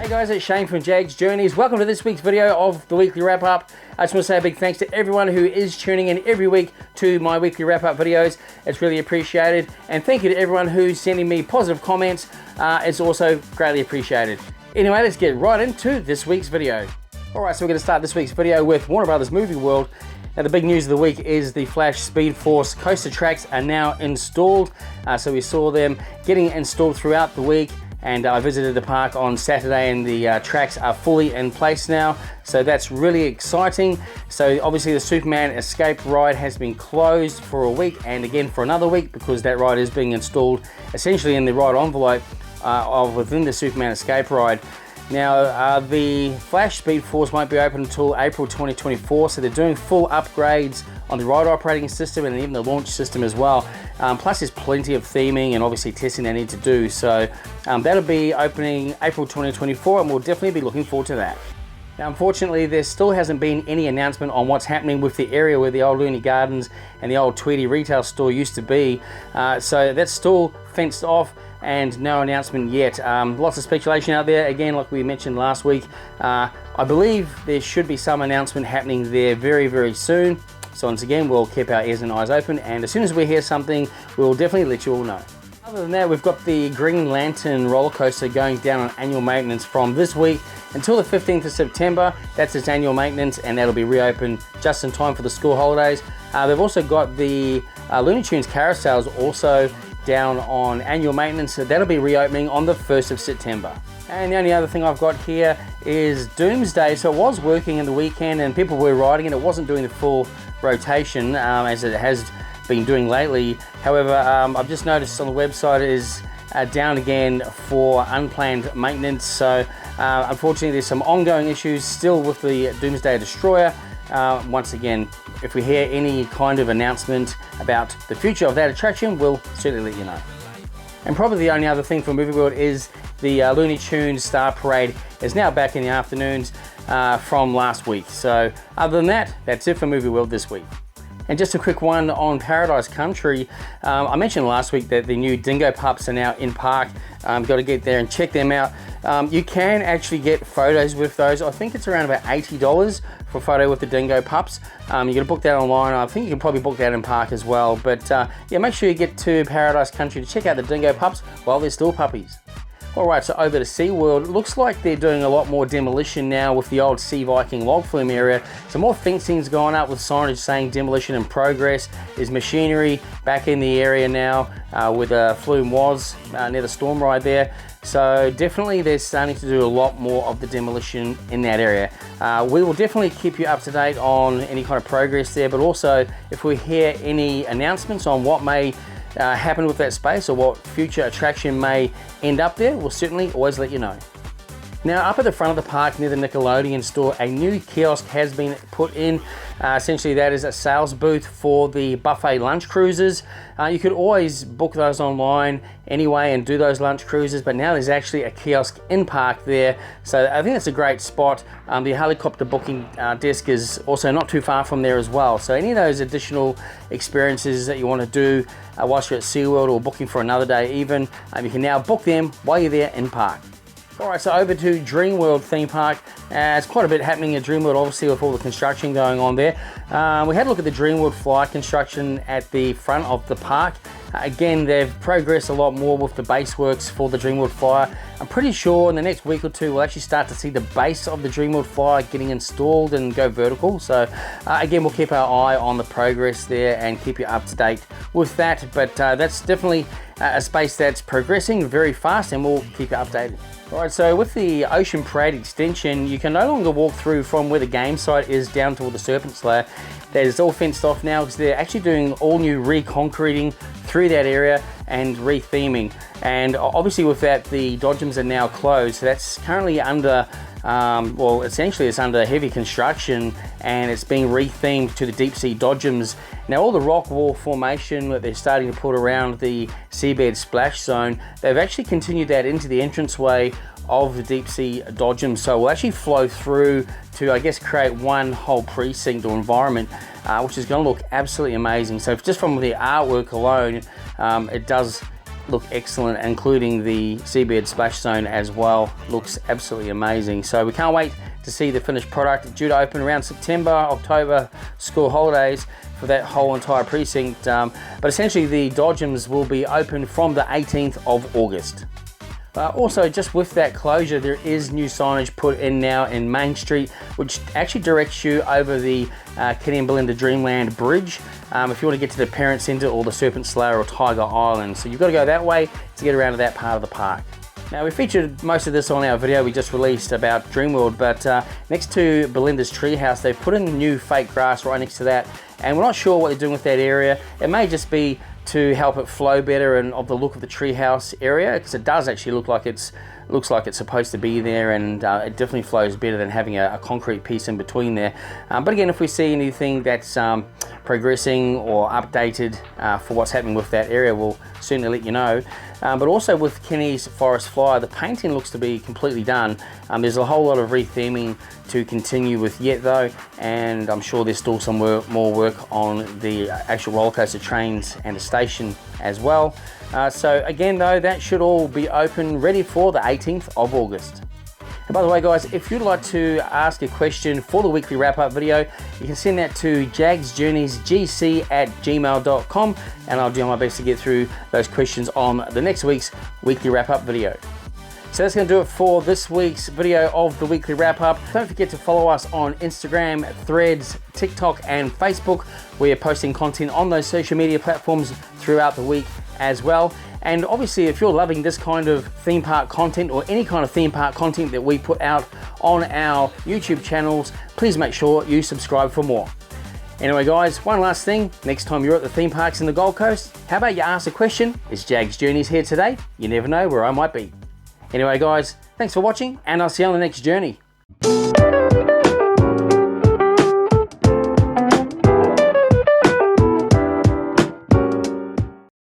Hey guys, it's Shane from Jags Journeys. Welcome to this week's video of the weekly wrap up. I just want to say a big thanks to everyone who is tuning in every week to my weekly wrap up videos. It's really appreciated. And thank you to everyone who's sending me positive comments. It's also greatly appreciated. Anyway, let's get right into this week's video. Alright, so we're going to start this week's video with Warner Brothers Movie World. Now the big news of the week is the Flash Speed Force coaster tracks are now installed. So we saw them getting installed throughout the week. And I visited the park on Saturday and the tracks are fully in place now. So that's really exciting. So obviously the Superman Escape ride has been closed for a week and again for another week because that ride is being installed essentially in the ride envelope within the Superman Escape ride. Now the Flash Speed Force won't be open until April 2024, so they're doing full upgrades on the ride operating system and even the launch system as well. Plus there's plenty of theming and obviously testing they need to do. So that'll be opening April 2024 and we'll definitely be looking forward to that. Now unfortunately there still hasn't been any announcement on what's happening with the area where the old Looney Gardens and the old Tweety retail store used to be. So that's still fenced off and no announcement yet. Lots of speculation out there, again like we mentioned last week. I believe there should be some announcement happening there very, very soon. So once again, we'll keep our ears and eyes open, and as soon as we hear something, we'll definitely let you all know. Other than that, we've got the Green Lantern roller coaster going down on annual maintenance from this week until the 15th of September. That's its annual maintenance, and that'll be reopened just in time for the school holidays. They've also got the Looney Tunes carousels also down on annual maintenance, so that'll be reopening on the 1st of September. And the only other thing I've got here is Doomsday. So it was working in the weekend and people were riding it. It wasn't doing the full rotation as it has been doing lately. However, I've just noticed on the website it is down again for unplanned maintenance. So unfortunately there's some ongoing issues still with the Doomsday Destroyer. Once again, if we hear any kind of announcement about the future of that attraction, we'll certainly let you know. And probably the only other thing for Movie World is the Looney Tunes Star Parade is now back in the afternoons from last week. So other than that, that's it for Movie World this week. And just a quick one on Paradise Country. I mentioned last week that the new Dingo Pups are now in park. Got to get there and check them out. You can actually get photos with those. I think it's around about $80 for a photo with the Dingo Pups. You're going to book that online. I think you can probably book that in park as well. But yeah, make sure you get to Paradise Country to check out the Dingo Pups while they're still puppies. Alright, so over to SeaWorld, it looks like they're doing a lot more demolition now with the old Sea Viking log flume area. So more fencing's gone up with signage saying demolition in progress. There's machinery back in the area now where the flume was near the storm ride there. So definitely they're starting to do a lot more of the demolition in that area. We will definitely keep you up to date on any kind of progress there, but also if we hear any announcements on what may happen with that space or what future attraction may end up there, we'll certainly always let you know. Now up at the front of the park near the Nickelodeon store, a new kiosk has been put in. Essentially that is a sales booth for the buffet lunch cruises. You could always book those online anyway and do those lunch cruises, but now there's actually a kiosk in park there. So I think that's a great spot. The helicopter booking desk is also not too far from there as well. So any of those additional experiences that you want to do whilst you're at SeaWorld or booking for another day even, you can now book them while you're there in park. Alright, so over to Dreamworld theme park. It's quite a bit happening at Dreamworld, obviously, with all the construction going on there. We had a look at the Dreamworld Fly construction at the front of the park. Again, they've progressed a lot more with the base works for the Dreamworld Flyer. I'm pretty sure in the next week or two we'll actually start to see the base of the Dreamworld Flyer getting installed and go vertical. So again, we'll keep our eye on the progress there and keep you up to date with that. But that's definitely a space that's progressing very fast and we'll keep you updated. Alright, so with the Ocean Parade extension, you can no longer walk through from where the game site is down toward the Serpent's Lair. That is all fenced off now because they're actually doing all new re-concreting through that area and re-theming. And obviously with that, the dodgems are now closed. So that's currently under, well, essentially it's under heavy construction and it's being re-themed to the deep sea dodgems. Now all the rock wall formation that they're starting to put around the seabed splash zone, they've actually continued that into the entranceway of the deep sea dodgems. So we'll actually flow through to, I guess, create one whole precinct or environment, which is going to look absolutely amazing. So just from the artwork alone, it does look excellent, including the Seabird splash zone as well. Looks absolutely amazing. So we can't wait to see the finished product. Due to open around September, October, school holidays for that whole entire precinct. But essentially the dodgems will be open from the 18th of August. Also, just with that closure, there is new signage put in now in Main Street, which actually directs you over the Kenny and Belinda Dreamland Bridge if you want to get to the Parent Centre or the Serpent Slayer or Tiger Island. So you've got to go that way to get around to that part of the park. Now, we featured most of this on our video we just released about Dreamworld, but next to Belinda's Treehouse, they've put in new fake grass right next to that, and we're not sure what they're doing with that area. It may just be to help it flow better and of the look of the treehouse area, because it does actually look like it's supposed to be there, and it definitely flows better than having a concrete piece in between there. But again, if we see anything that's progressing or updated for what's happening with that area, we'll certainly let you know. But also with Kenny's Forest Flyer, the painting looks to be completely done. There's a whole lot of re-theming to continue with yet though, and I'm sure there's still some more work on the actual roller coaster trains and the station as well. So again though, that should all be open, ready for the 18th of August. And by the way guys, if you'd like to ask a question for the weekly wrap-up video, you can send that to jagsjourneysgc@gmail.com, and I'll do my best to get through those questions on the next week's weekly wrap-up video. So that's going to do it for this week's video of the weekly wrap-up. Don't forget to follow us on Instagram, Threads, TikTok and Facebook. We are posting content on those social media platforms throughout the week as well. And obviously, if you're loving this kind of theme park content or any kind of theme park content that we put out on our YouTube channels, please make sure you subscribe for more. Anyway guys, one last thing, next time you're at the theme parks in the Gold Coast, how about you ask a question? Is Jags Journeys here today? You never know where I might be. Anyway guys, thanks for watching, and I'll see you on the next journey.